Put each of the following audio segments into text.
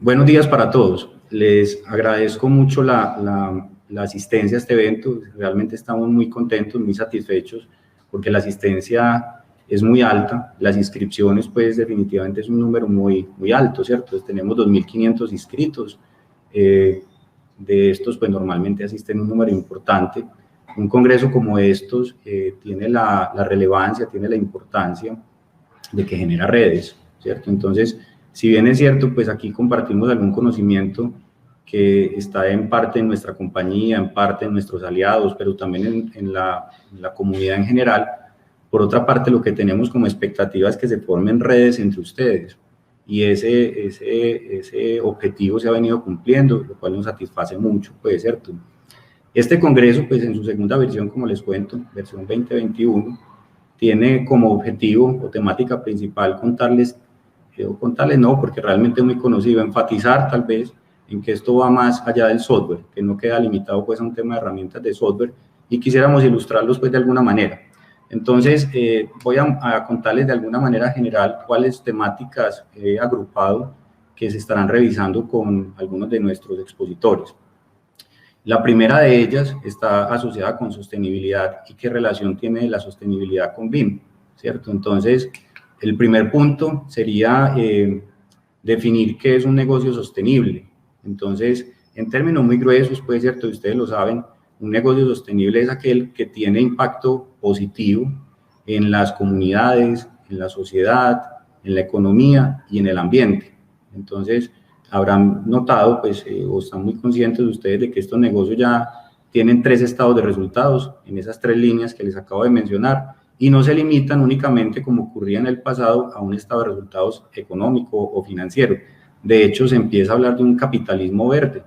Buenos días para todos. Les agradezco mucho la asistencia a este evento. Realmente estamos muy contentos, muy satisfechos, porque la asistencia es muy alta. Las inscripciones, pues, definitivamente es un número muy alto, ¿cierto? Pues tenemos 2.500 inscritos. De estos, pues, normalmente asisten un número importante. Un congreso como estos tiene la relevancia, tiene la importancia de que genera redes, ¿cierto? Entonces, si bien es cierto, pues aquí compartimos algún conocimiento que está en parte en nuestra compañía, en parte en nuestros aliados, pero también en la comunidad en general. Por otra parte, lo que tenemos como expectativa es que se formen redes entre ustedes, y ese objetivo se ha venido cumpliendo, lo cual nos satisface mucho, pues, ¿cierto? Este congreso, pues, en su segunda versión, como les cuento, versión 2021, tiene como objetivo o temática principal contarles no, porque realmente es muy conocido, enfatizar tal vez en que esto va más allá del software, que no queda limitado pues a un tema de herramientas de software, y quisiéramos ilustrarlos pues de alguna manera. Entonces, voy a contarles de alguna manera general cuáles temáticas he agrupado que se estarán revisando con algunos de nuestros expositores. La primera de ellas está asociada con sostenibilidad y qué relación tiene la sostenibilidad con BIM, ¿cierto? Entonces, el primer punto sería definir qué es un negocio sostenible. Entonces, en términos muy gruesos, pues, ¿cierto? Ustedes lo saben, un negocio sostenible es aquel que tiene impacto positivo en las comunidades, en la sociedad, en la economía y en el ambiente. Entonces, habrán notado, pues, o están muy conscientes de ustedes de que estos negocios ya tienen 3 estados de resultados en esas 3 líneas que les acabo de mencionar, y no se limitan únicamente, como ocurría en el pasado, a un estado de resultados económico o financiero. De hecho, se empieza a hablar de un capitalismo verde,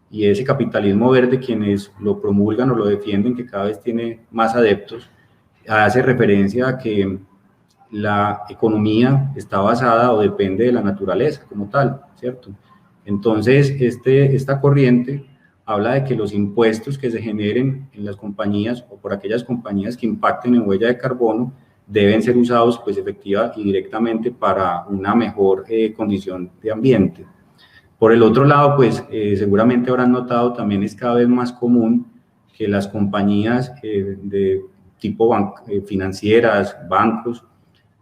y ese capitalismo verde, quienes lo promulgan o lo defienden, que cada vez tiene más adeptos, hace referencia a que la economía está basada o depende de la naturaleza como tal, ¿cierto? Entonces, esta corriente habla de que los impuestos que se generen en las compañías o por aquellas compañías que impacten en huella de carbono deben ser usados, pues, efectiva y directamente para una mejor condición de ambiente. Por el otro lado, pues, seguramente habrán notado, también es cada vez más común que las compañías de tipo financieras, bancos,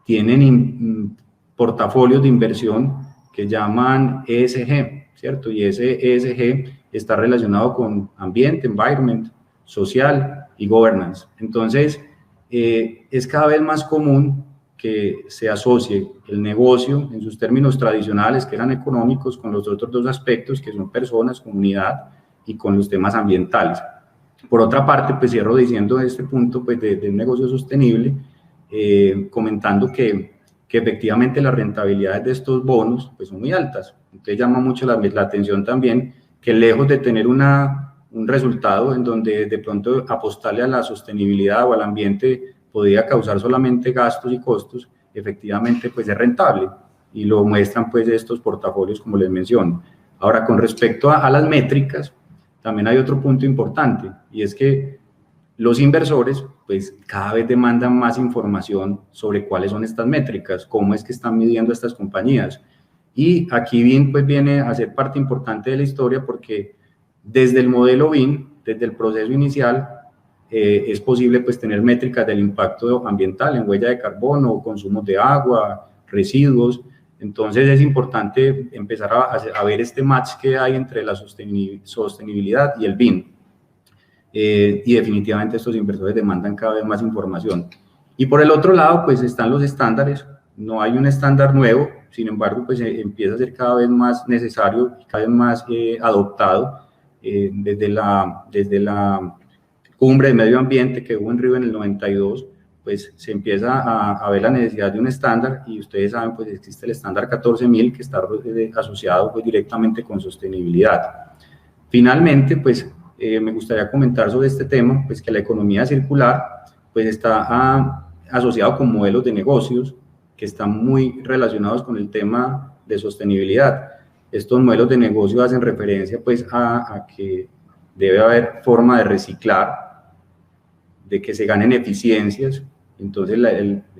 tienen portafolios de inversión que llaman ESG, ¿cierto? Y ese ESG está relacionado con ambiente, environment, social y governance. Entonces, es cada vez más común que se asocie el negocio en sus términos tradicionales, que eran económicos, con los otros 2 aspectos, que son personas, comunidad, y con los temas ambientales. Por otra parte, pues cierro diciendo este punto, pues, de un negocio sostenible, comentando que efectivamente las rentabilidades de estos bonos, pues, son muy altas. Entonces llama mucho la atención también que, lejos de tener un resultado en donde de pronto apostarle a la sostenibilidad o al ambiente podría causar solamente gastos y costos, efectivamente, pues, es rentable, y lo muestran, pues, estos portafolios, como les menciono. Ahora, con respecto a las métricas, también hay otro punto importante, y es que los inversores, pues, cada vez demandan más información sobre cuáles son estas métricas, cómo es que están midiendo estas compañías. Y aquí BIM, pues, viene a ser parte importante de la historia, porque desde el modelo BIM, desde el proceso inicial, es posible, pues, tener métricas del impacto ambiental en huella de carbono, consumos de agua, residuos. Entonces es importante empezar a ver este match que hay entre la sostenibilidad y el BIM. Y definitivamente estos inversores demandan cada vez más información. Y por el otro lado, pues, están los estándares. No hay un estándar nuevo, sin embargo, pues, empieza a ser cada vez más necesario, cada vez más adoptado. Desde la cumbre de medio ambiente que hubo en Río en el 92, pues se empieza a ver la necesidad de un estándar, y ustedes saben, pues existe el estándar 14.000 que está asociado, pues, directamente con sostenibilidad. Finalmente, pues, me gustaría comentar sobre este tema, pues, que la economía circular, pues, está asociado con modelos de negocios que están muy relacionados con el tema de sostenibilidad. Estos modelos de negocio hacen referencia, pues, a que debe haber forma de reciclar, de que se ganen eficiencias. Entonces,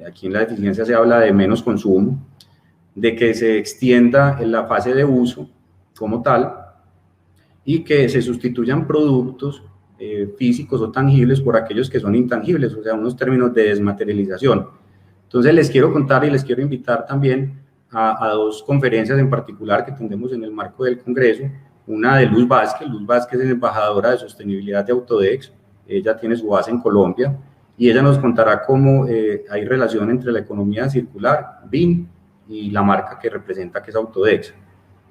aquí en la eficiencia se habla de menos consumo, de que se extienda en la fase de uso, como tal, y que se sustituyan productos físicos o tangibles por aquellos que son intangibles, o sea, unos términos de desmaterialización. Entonces les quiero contar y les quiero invitar también a dos conferencias en particular que tendremos en el marco del Congreso, una de Luz Vázquez es embajadora de sostenibilidad de Autodex, ella tiene su base en Colombia, y ella nos contará cómo hay relación entre la economía circular, BIM, y la marca que representa, que es Autodex.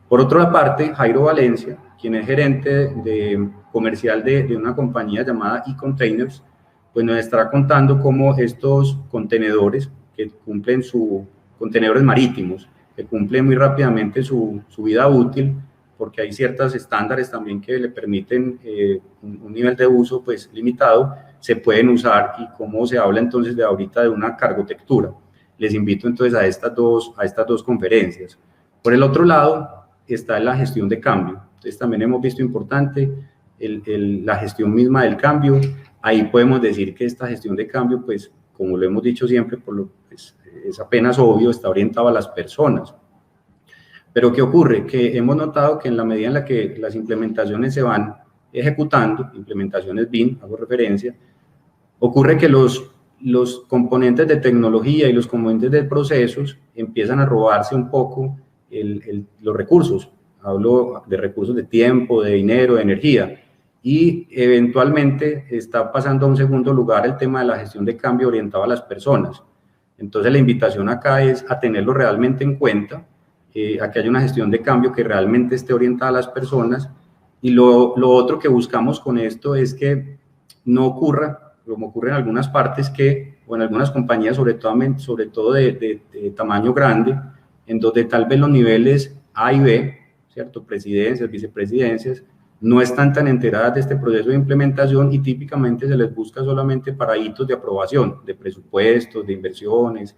Por otra parte, Jairo Valencia, quien es gerente comercial de una compañía llamada eContainers, pues nos estará contando cómo estos contenedores que cumplen contenedores marítimos, que cumplen muy rápidamente su vida útil, porque hay ciertos estándares también que le permiten un nivel de uso pues limitado, se pueden usar, y cómo se habla entonces de ahorita de una cargotectura. Les invito entonces a estas dos conferencias. Por el otro lado está la gestión de cambio. Entonces también hemos visto importante la gestión misma del cambio. Ahí podemos decir que esta gestión de cambio, pues como lo hemos dicho siempre, pues, es apenas obvio, está orientado a las personas. Pero ¿qué ocurre? Que hemos notado que en la medida en la que las implementaciones se van ejecutando, implementaciones BIM, hago referencia, ocurre que los componentes de tecnología y los componentes de procesos empiezan a robarse un poco los recursos. Hablo de recursos de tiempo, de dinero, de energía, y eventualmente está pasando a un segundo lugar el tema de la gestión de cambio orientado a las personas. Entonces la invitación acá es a tenerlo realmente en cuenta, a que haya una gestión de cambio que realmente esté orientada a las personas, y lo otro que buscamos con esto es que no ocurra, como ocurre en algunas partes, o en algunas compañías, sobre todo de tamaño grande, en donde tal vez los niveles A y B, ¿cierto?, presidencias, vicepresidencias, no están tan enteradas de este proceso de implementación, y típicamente se les busca solamente para hitos de aprobación, de presupuestos, de inversiones,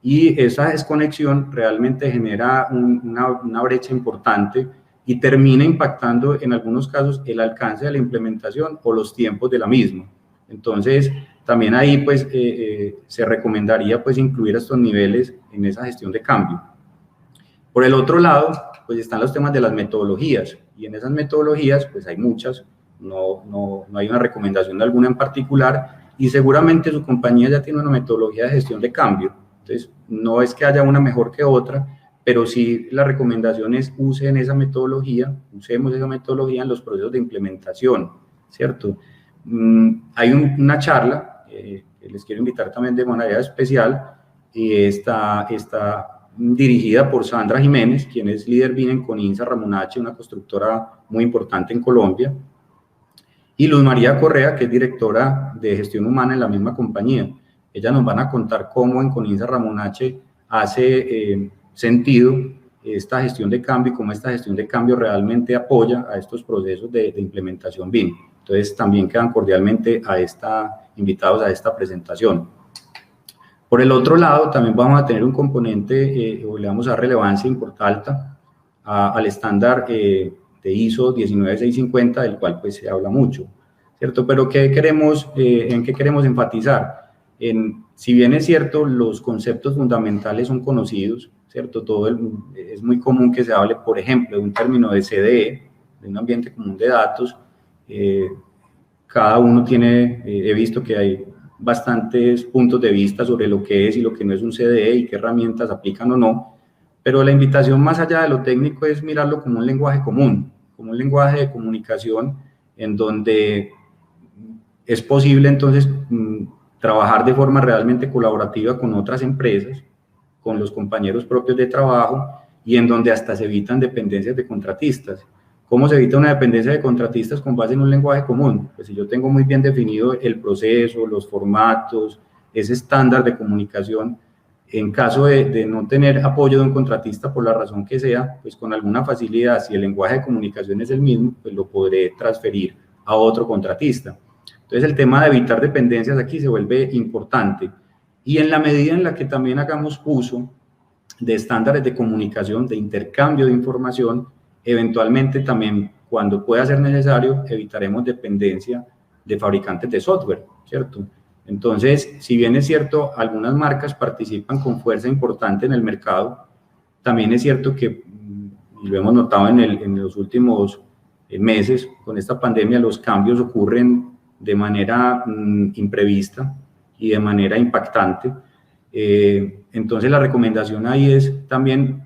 y esa desconexión realmente genera una brecha importante y termina impactando en algunos casos el alcance de la implementación o los tiempos de la misma. Entonces, también ahí pues se recomendaría pues incluir estos niveles en esa gestión de cambio. Por el otro lado, pues están los temas de las metodologías, y en esas metodologías pues hay muchas, no hay una recomendación de alguna en particular, y seguramente su compañía ya tiene una metodología de gestión de cambio. Entonces, no es que haya una mejor que otra, pero sí la recomendación es usemos esa metodología en los procesos de implementación, ¿cierto? Hay una charla que les quiero invitar también de manera especial, y está dirigida por Sandra Jiménez, quien es líder BIM en Coninsa Ramonache, una constructora muy importante en Colombia, y Luz María Correa, que es directora de gestión humana en la misma compañía. Ellas nos van a contar cómo en Coninsa Ramonache hace sentido esta gestión de cambio, y cómo esta gestión de cambio realmente apoya a estos procesos de implementación BIM. Entonces, también quedan cordialmente invitados a esta presentación. Por el otro lado, también vamos a tener un componente, o le vamos a dar relevancia importante al estándar de ISO 19650, del cual pues se habla mucho, ¿cierto? Pero ¿en qué queremos enfatizar? Si bien es cierto, los conceptos fundamentales son conocidos, ¿cierto? Es muy común que se hable, por ejemplo, de un término de CDE, de un ambiente común de datos. Cada uno he visto que hay bastantes puntos de vista sobre lo que es y lo que no es un CDE, y qué herramientas aplican o no, pero la invitación más allá de lo técnico es mirarlo como un lenguaje común, como un lenguaje de comunicación, en donde es posible entonces trabajar de forma realmente colaborativa con otras empresas, con los compañeros propios de trabajo, y en donde hasta se evitan dependencias de contratistas. ¿Cómo se evita una dependencia de contratistas con base en un lenguaje común? Pues si yo tengo muy bien definido el proceso, los formatos, ese estándar de comunicación, en caso de no tener apoyo de un contratista por la razón que sea, pues con alguna facilidad, si el lenguaje de comunicación es el mismo, pues lo podré transferir a otro contratista. Entonces el tema de evitar dependencias aquí se vuelve importante, y en la medida en la que también hagamos uso de estándares de comunicación, de intercambio de información, eventualmente también, cuando pueda ser necesario, evitaremos dependencia de fabricantes de software, ¿cierto? Entonces, si bien es cierto, algunas marcas participan con fuerza importante en el mercado, también es cierto que, y lo hemos notado en los últimos meses con esta pandemia, los cambios ocurren de manera imprevista y de manera impactante. Entonces la recomendación ahí es también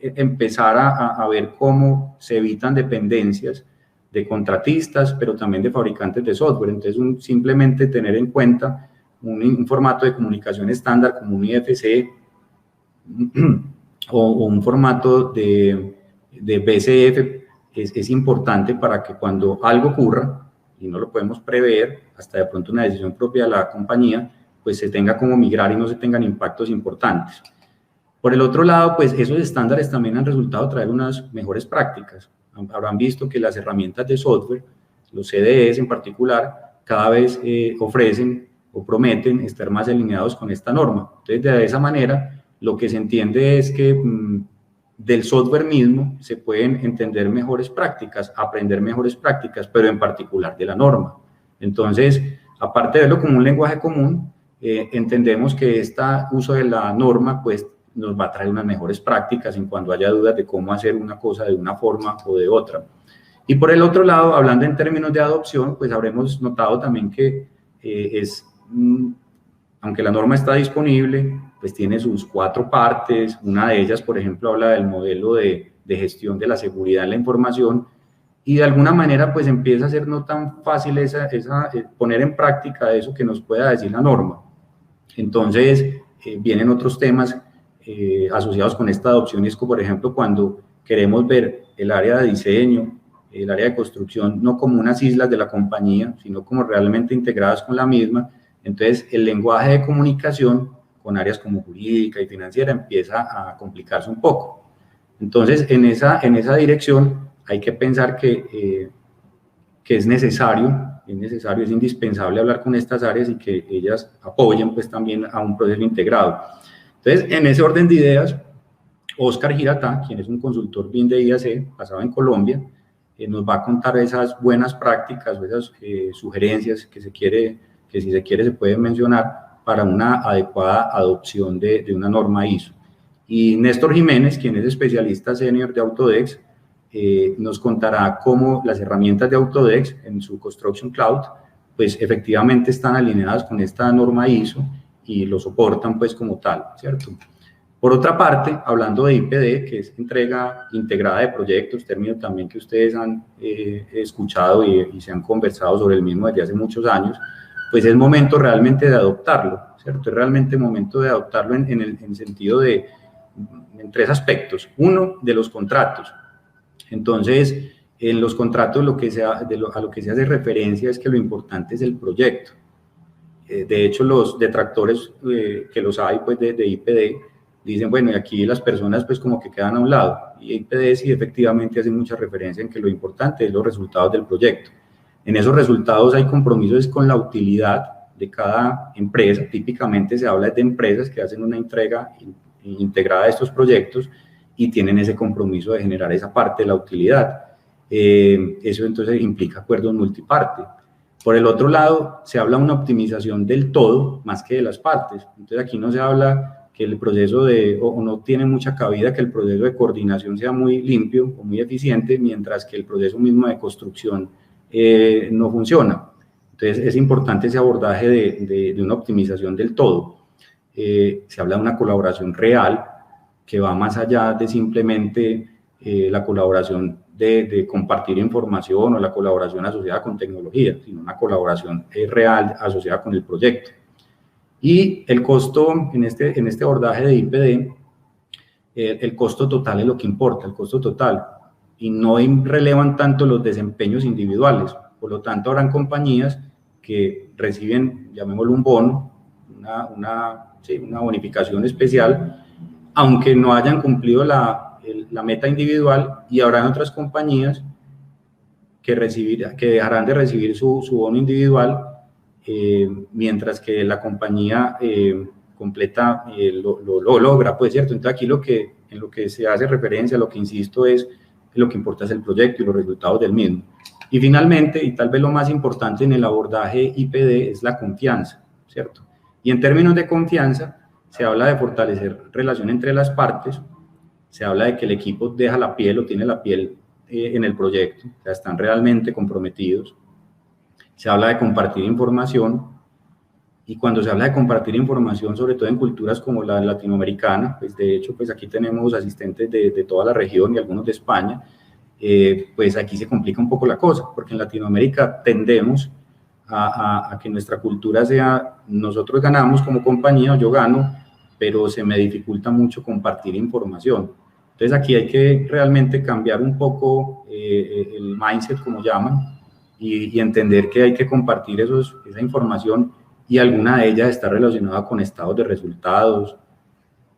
empezar a ver cómo se evitan dependencias de contratistas, pero también de fabricantes de software. Entonces simplemente tener en cuenta un formato de comunicación estándar como un IFC o un formato de BCF es importante para que cuando algo ocurra, y no lo podemos prever, hasta de pronto una decisión propia de la compañía, pues se tenga como migrar y no se tengan impactos importantes. Por el otro lado, pues esos estándares también han resultado traer unas mejores prácticas. Habrán visto que las herramientas de software, los CDEs en particular, cada vez ofrecen o prometen estar más alineados con esta norma. Entonces, de esa manera, lo que se entiende es que del software mismo se pueden entender mejores prácticas, aprender mejores prácticas, pero en particular de la norma. Entonces, aparte de verlo como un lenguaje común, entendemos que este uso de la norma pues nos va a traer unas mejores prácticas en cuando haya dudas de cómo hacer una cosa de una forma o de otra. Y por el otro lado, hablando en términos de adopción, pues habremos notado también que aunque la norma está disponible, pues tiene sus 4 partes. Una de ellas, por ejemplo, habla del modelo de gestión de la seguridad en la información, y de alguna manera pues empieza a ser no tan fácil poner en práctica eso que nos pueda decir la norma. Entonces vienen otros temas asociados con esta adopción, y es como por ejemplo cuando queremos ver el área de diseño, el área de construcción, no como unas islas de la compañía, sino como realmente integradas con la misma. Entonces el lenguaje de comunicación con áreas como jurídica y financiera empieza a complicarse un poco. Entonces en esa dirección hay que pensar que es necesario, es indispensable hablar con estas áreas y que ellas apoyen pues también a un proceso integrado. Entonces, en ese orden de ideas, Oscar Giratá, quien es un consultor BIM de IAC, basado en Colombia, nos va a contar esas buenas prácticas o esas sugerencias que si se quiere se pueden mencionar para una adecuada adopción de una norma ISO. Y Néstor Jiménez, quien es especialista senior de Autodesk, nos contará cómo las herramientas de Autodesk en su Construction Cloud, pues efectivamente están alineadas con esta norma ISO y lo soportan pues como tal, ¿cierto? Por otra parte, hablando de IPD, que es entrega integrada de proyectos, término también que ustedes han escuchado y se han conversado sobre el mismo desde hace muchos años, pues es momento realmente de adoptarlo, ¿cierto? Es realmente momento de adoptarlo en sentido de, en 3 aspectos. Uno, de los contratos. Entonces, en los contratos a lo que se hace referencia es que lo importante es el proyecto. De hecho, los detractores que los hay pues de IPD dicen, bueno, y aquí las personas pues como que quedan a un lado. Y IPD sí efectivamente hace mucha referencia en que lo importante es los resultados del proyecto. En esos resultados hay compromisos con la utilidad de cada empresa. Típicamente se habla de empresas que hacen una entrega integrada de estos proyectos y tienen ese compromiso de generar esa parte de la utilidad. Eso entonces implica acuerdos multiparte. Por el otro lado, se habla de una optimización del todo más que de las partes. Entonces aquí no se habla que el proceso o no tiene mucha cabida que el proceso de coordinación sea muy limpio o muy eficiente, mientras que el proceso mismo de construcción no funciona. Entonces es importante ese abordaje de una optimización del todo. Se habla de una colaboración real que va más allá de simplemente la colaboración de compartir información o la colaboración asociada con tecnología, sino una colaboración real asociada con el proyecto. Y el costo, en este abordaje de IPD, el costo total es lo que importa, el costo total, y no relevan tanto los desempeños individuales. Por lo tanto, habrán compañías que reciben, llamémoslo un bono, una bonificación especial, aunque no hayan cumplido la meta individual, y habrán otras compañías que dejarán de recibir su bono individual, mientras que la compañía completa lo logra, pues, ¿cierto? Entonces aquí en lo que se hace referencia, lo que insisto es, lo que importa es el proyecto y los resultados del mismo. Y finalmente, y tal vez lo más importante en el abordaje IPD, es la confianza, ¿cierto? Y en términos de confianza, se habla de fortalecer relación entre las partes, se habla de que el equipo deja la piel o tiene la piel en el proyecto, o sea, están realmente comprometidos. Se habla de compartir información, y cuando se habla de compartir información, sobre todo en culturas como la latinoamericana, pues de hecho, pues aquí tenemos asistentes de toda la región y algunos de España, pues aquí se complica un poco la cosa, porque en Latinoamérica tendemos a que nuestra cultura sea, nosotros ganamos como compañía, yo gano, pero se me dificulta mucho compartir información. Entonces aquí hay que realmente cambiar un poco el mindset, como llaman, y entender que hay que compartir esa información, y alguna de ellas está relacionada con estados de resultados,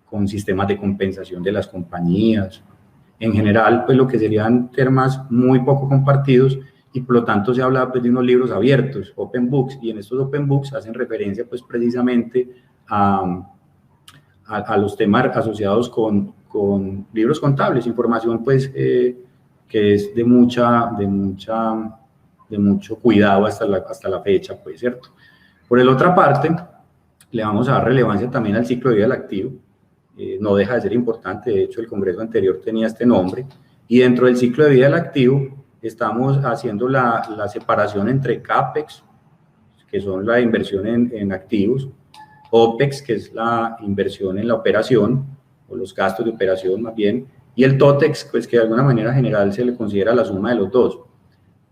con sistemas de compensación de las compañías. En general, pues lo que serían temas muy poco compartidos, y por lo tanto se habla pues de unos libros abiertos, open books, y en estos open books hacen referencia pues precisamente a los temas asociados con libros contables, información pues que es de mucho cuidado hasta la fecha, pues, ¿cierto? Por la otra parte, le vamos a dar relevancia también al ciclo de vida del activo. No deja de ser importante, de hecho el congreso anterior tenía este nombre, y dentro del ciclo de vida del activo estamos haciendo la separación entre CAPEX, que son la inversión en activos, OPEX, que es la inversión en la operación, o los gastos de operación más bien, y el TOTEX, pues que de alguna manera general se le considera la suma de los dos.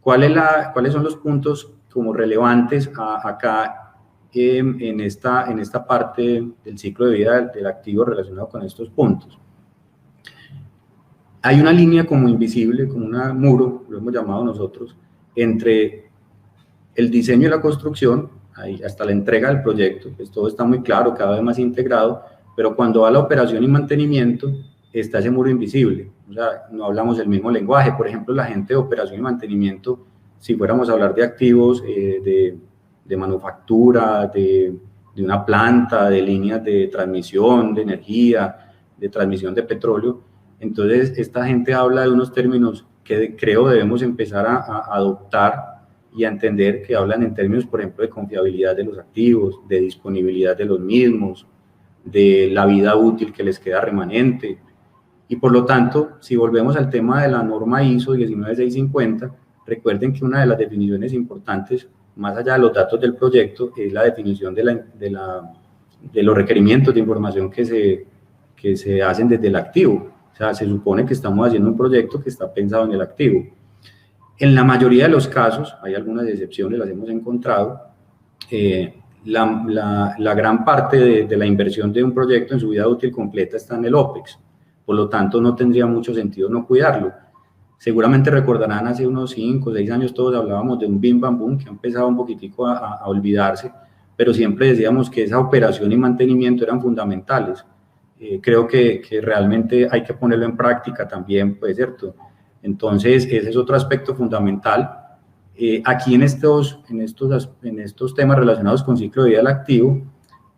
¿Cuáles son los puntos como relevantes acá en esta parte del ciclo de vida del activo relacionado con estos puntos? Hay una línea como invisible, como un muro, lo hemos llamado nosotros, entre el diseño y la construcción, ahí hasta la entrega del proyecto, pues todo está muy claro, cada vez más integrado, pero cuando va a la operación y mantenimiento, está ese muro invisible, o sea, no hablamos el mismo lenguaje. Por ejemplo, la gente de operación y mantenimiento, si fuéramos a hablar de activos de manufactura, de una planta, de líneas de transmisión de energía, de transmisión de petróleo, entonces esta gente habla de unos términos que creo debemos empezar a adoptar y a entender, que hablan en términos, por ejemplo, de confiabilidad de los activos, de disponibilidad de los mismos, de la vida útil que les queda remanente. Y por lo tanto, si volvemos al tema de la norma ISO 19650, recuerden que una de las definiciones importantes, más allá de los datos del proyecto, es la definición de los requerimientos de información que se hacen desde el activo. O sea, se supone que estamos haciendo un proyecto que está pensado en el activo. En la mayoría de los casos, hay algunas excepciones, las hemos encontrado, la gran parte de la inversión de un proyecto en su vida útil completa está en el OPEX, por lo tanto no tendría mucho sentido no cuidarlo. Seguramente recordarán, hace unos 5 o 6 años todos hablábamos de un bim bam boom que ha empezado un poquitico a olvidarse, pero siempre decíamos que esa operación y mantenimiento eran fundamentales. Creo que realmente hay que ponerlo en práctica también, pues, ¿cierto? Entonces, ese es otro aspecto fundamental. Aquí en estos temas relacionados con ciclo de vida del activo,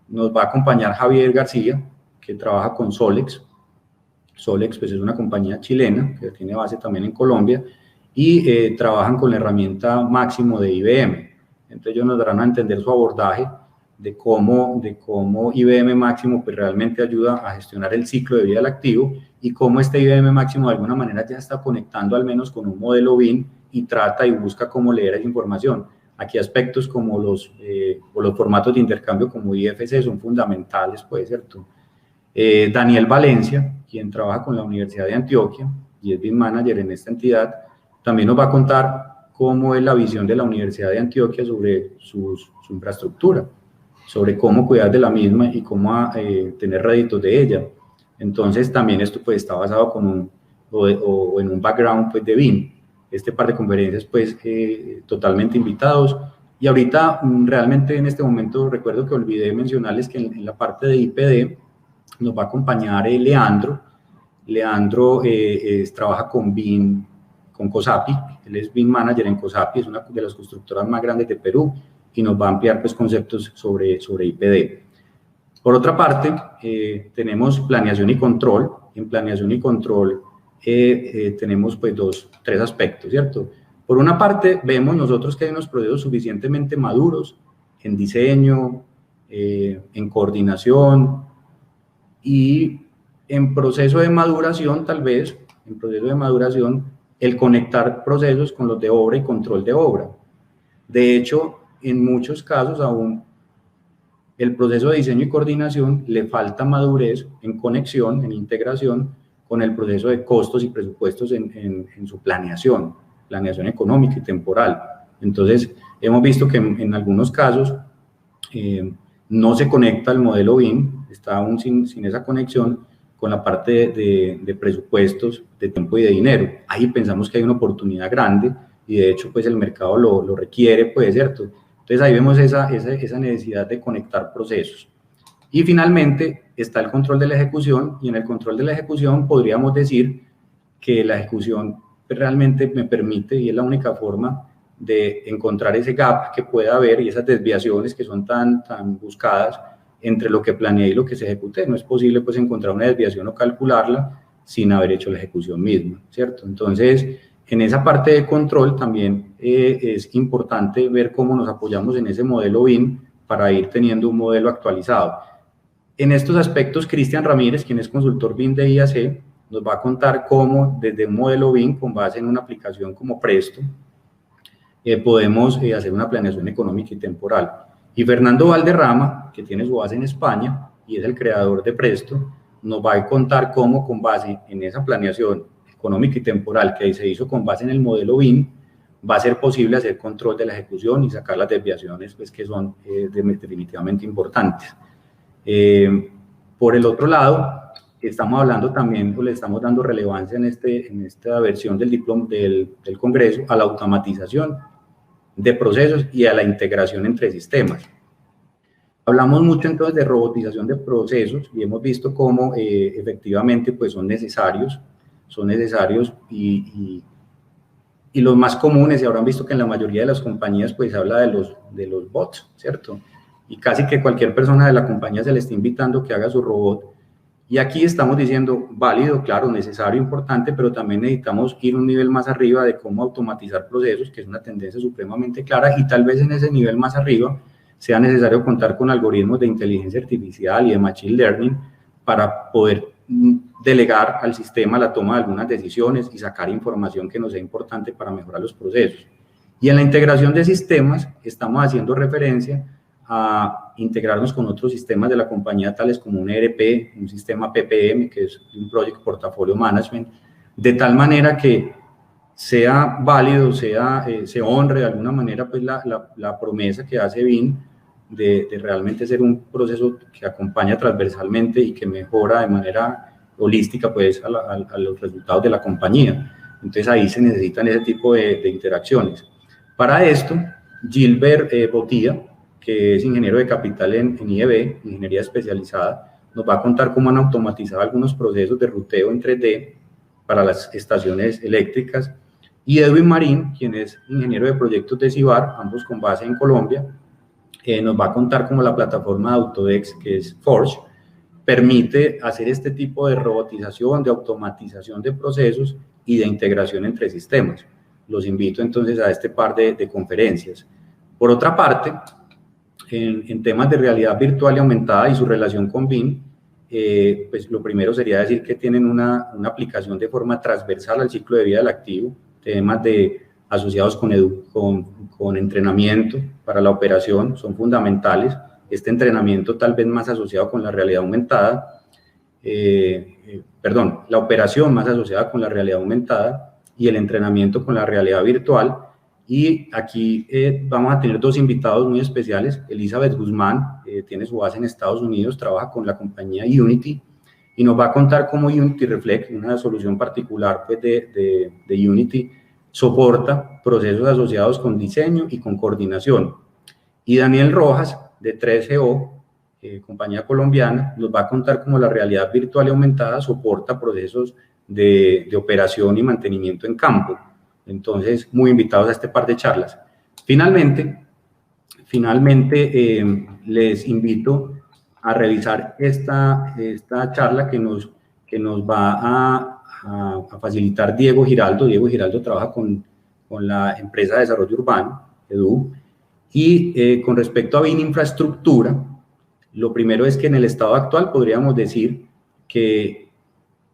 nos va a acompañar Javier García, que trabaja con Solex. Solex, pues, es una compañía chilena que tiene base también en Colombia, y trabajan con la herramienta Máximo de IBM. Entonces ellos nos darán a entender su abordaje de cómo IBM Máximo pues realmente ayuda a gestionar el ciclo de vida del activo, y cómo este IBM Máximo de alguna manera ya está conectando al menos con un modelo BIM y trata y busca cómo leer esa información. Aquí aspectos como los formatos de intercambio como IFC son fundamentales, pues, ¿cierto? Daniel Valencia, quien trabaja con la Universidad de Antioquia y es BIM Manager en esta entidad, también nos va a contar cómo es la visión de la Universidad de Antioquia sobre su infraestructura, sobre cómo cuidar de la misma y cómo tener réditos de ella. Entonces también esto pues está basado en un background pues de BIM. Este par de conferencias pues totalmente invitados. Y ahorita realmente en este momento recuerdo que olvidé mencionarles que en la parte de IPD nos va a acompañar Leandro. Leandro trabaja con BIM, con COSAPI, él es BIM Manager en COSAPI, es una de las constructoras más grandes de Perú, y nos va a ampliar pues conceptos sobre IPD. Por otra parte, tenemos planeación y control. En planeación y control tenemos pues tres aspectos, ¿cierto? Por una parte, vemos nosotros que hay unos procesos suficientemente maduros en diseño, en coordinación, y en proceso de maduración, tal vez, en proceso de maduración, el conectar procesos con los de obra y control de obra. De hecho, en muchos casos aún el proceso de diseño y coordinación le falta madurez en conexión, en integración con el proceso de costos y presupuestos en su planeación económica y temporal. Entonces, hemos visto que en algunos casos no se conecta el modelo BIM, está aún sin esa conexión con la parte de presupuestos, de tiempo y de dinero. Ahí pensamos que hay una oportunidad grande y de hecho pues el mercado lo requiere, pues, ¿cierto? Entonces ahí vemos esa necesidad de conectar procesos. Y finalmente está el control de la ejecución, y en el control de la ejecución podríamos decir que la ejecución realmente me permite, y es la única forma de encontrar ese gap que pueda haber y esas desviaciones que son tan buscadas entre lo que planeé y lo que se ejecute. No es posible pues encontrar una desviación o calcularla sin haber hecho la ejecución misma, ¿cierto? Entonces, en esa parte de control también es importante ver cómo nos apoyamos en ese modelo BIM para ir teniendo un modelo actualizado. En estos aspectos, Cristian Ramírez, quien es consultor BIM de IAC, nos va a contar cómo desde un modelo BIM con base en una aplicación como Presto podemos hacer una planeación económica y temporal. Y Fernando Valderrama, que tiene su base en España y es el creador de Presto, nos va a contar cómo con base en esa planeación económica y temporal que se hizo con base en el modelo BIM, va a ser posible hacer control de la ejecución y sacar las desviaciones pues, que son definitivamente importantes. Por el otro lado, estamos hablando también, o le estamos dando relevancia en esta versión del diploma del Congreso a la automatización de procesos y a la integración entre sistemas. Hablamos mucho entonces de robotización de procesos y hemos visto cómo efectivamente pues son necesarios y los más comunes, y habrán visto que en la mayoría de las compañías pues habla de los bots, ¿cierto? Y casi que cualquier persona de la compañía se le está invitando que haga su robot. Y aquí estamos diciendo, válido, claro, necesario, importante, pero también necesitamos ir un nivel más arriba de cómo automatizar procesos, que es una tendencia supremamente clara, y tal vez en ese nivel más arriba sea necesario contar con algoritmos de inteligencia artificial y de machine learning para poder delegar al sistema la toma de algunas decisiones y sacar información que nos sea importante para mejorar los procesos. Y en la integración de sistemas estamos haciendo referencia a integrarnos con otros sistemas de la compañía, tales como un ERP, un sistema PPM, que es un Project Portfolio Management, de tal manera que sea válido, se honre de alguna manera pues, la promesa que hace BIM de realmente ser un proceso que acompaña transversalmente y que mejora de manera holística pues, a los resultados de la compañía. Entonces ahí se necesitan ese tipo de interacciones. Para esto, Gilbert Botía, que es ingeniero de capital en IEB, Ingeniería Especializada, nos va a contar cómo han automatizado algunos procesos de ruteo en 3D para las estaciones eléctricas. Y Edwin Marín, quien es ingeniero de proyectos de CIBAR, ambos con base en Colombia, nos va a contar cómo la plataforma de Autodex, que es Forge, permite hacer este tipo de robotización, de automatización de procesos y de integración entre sistemas. Los invito entonces a este par de conferencias. Por otra parte, en temas de realidad virtual y aumentada y su relación con BIM, pues lo primero sería decir que tienen una aplicación de forma transversal al ciclo de vida del activo, temas asociados con entrenamiento para la operación son fundamentales. Este entrenamiento tal vez más asociado con la realidad aumentada, la operación más asociada con la realidad aumentada y el entrenamiento con la realidad virtual. Y aquí vamos a tener dos invitados muy especiales. Elizabeth Guzmán tiene su base en Estados Unidos, trabaja con la compañía Unity y nos va a contar cómo Unity Reflect, una solución particular pues, de Unity, soporta procesos asociados con diseño y con coordinación. Y Daniel Rojas, de 3GO, compañía colombiana, nos va a contar cómo la realidad virtual y aumentada soporta procesos de operación y mantenimiento en campo. Entonces, muy invitados a este par de charlas. Finalmente, les invito a revisar esta charla que nos va a facilitar Diego Giraldo. Diego Giraldo trabaja con la empresa de desarrollo urbano, EDU, y con respecto a BIM infraestructura, lo primero es que en el estado actual podríamos decir que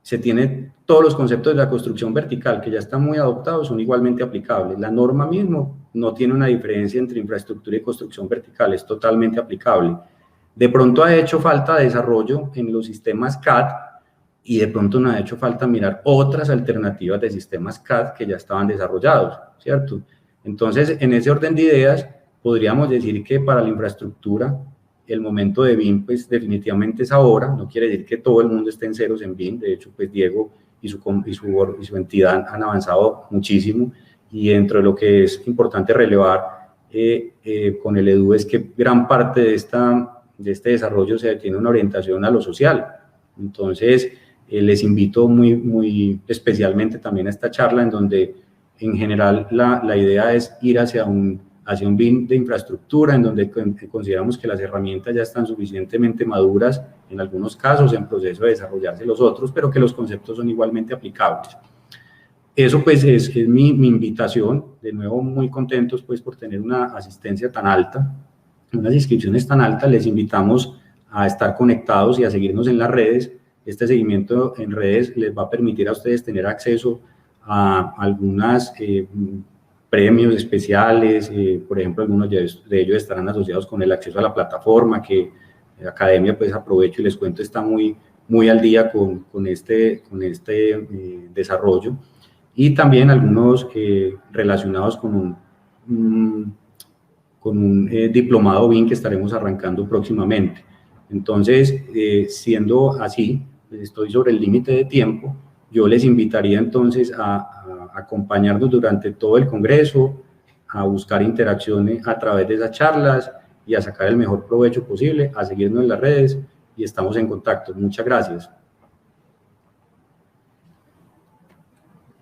se tiene todos los conceptos de la construcción vertical que ya están muy adoptados, son igualmente aplicables. La norma mismo no tiene una diferencia entre infraestructura y construcción vertical, es totalmente aplicable. De pronto ha hecho falta desarrollo en los sistemas CAD y de pronto nos ha hecho falta mirar otras alternativas de sistemas CAD que ya estaban desarrollados, ¿cierto? Entonces, en ese orden de ideas, podríamos decir que para la infraestructura, el momento de BIM, pues definitivamente es ahora, no quiere decir que todo el mundo esté en ceros en BIM, de hecho, pues Diego y su entidad han avanzado muchísimo, y dentro de lo que es importante relevar con el EDU es que gran parte de este desarrollo se tiene una orientación a lo social. Entonces, les invito muy especialmente también a esta charla en donde en general la idea es ir hacia un BIM de infraestructura, en donde consideramos que las herramientas ya están suficientemente maduras, en algunos casos en proceso de desarrollarse los otros, pero que los conceptos son igualmente aplicables. Eso pues es mi invitación, de nuevo muy contentos pues por tener una asistencia tan alta, unas inscripciones tan altas, les invitamos a estar conectados y a seguirnos en las redes. Este seguimiento en redes les va a permitir a ustedes tener acceso a algunas premios especiales, por ejemplo, algunos de ellos estarán asociados con el acceso a la plataforma, que la academia, pues aprovecho y les cuento, está muy al día con este desarrollo, y también algunos relacionados con un diplomado BIM que estaremos arrancando próximamente. Entonces, siendo así, estoy sobre el límite de tiempo, yo les invitaría entonces a acompañarnos durante todo el congreso, a buscar interacciones a través de esas charlas y a sacar el mejor provecho posible, a seguirnos en las redes y estamos en contacto. Muchas gracias.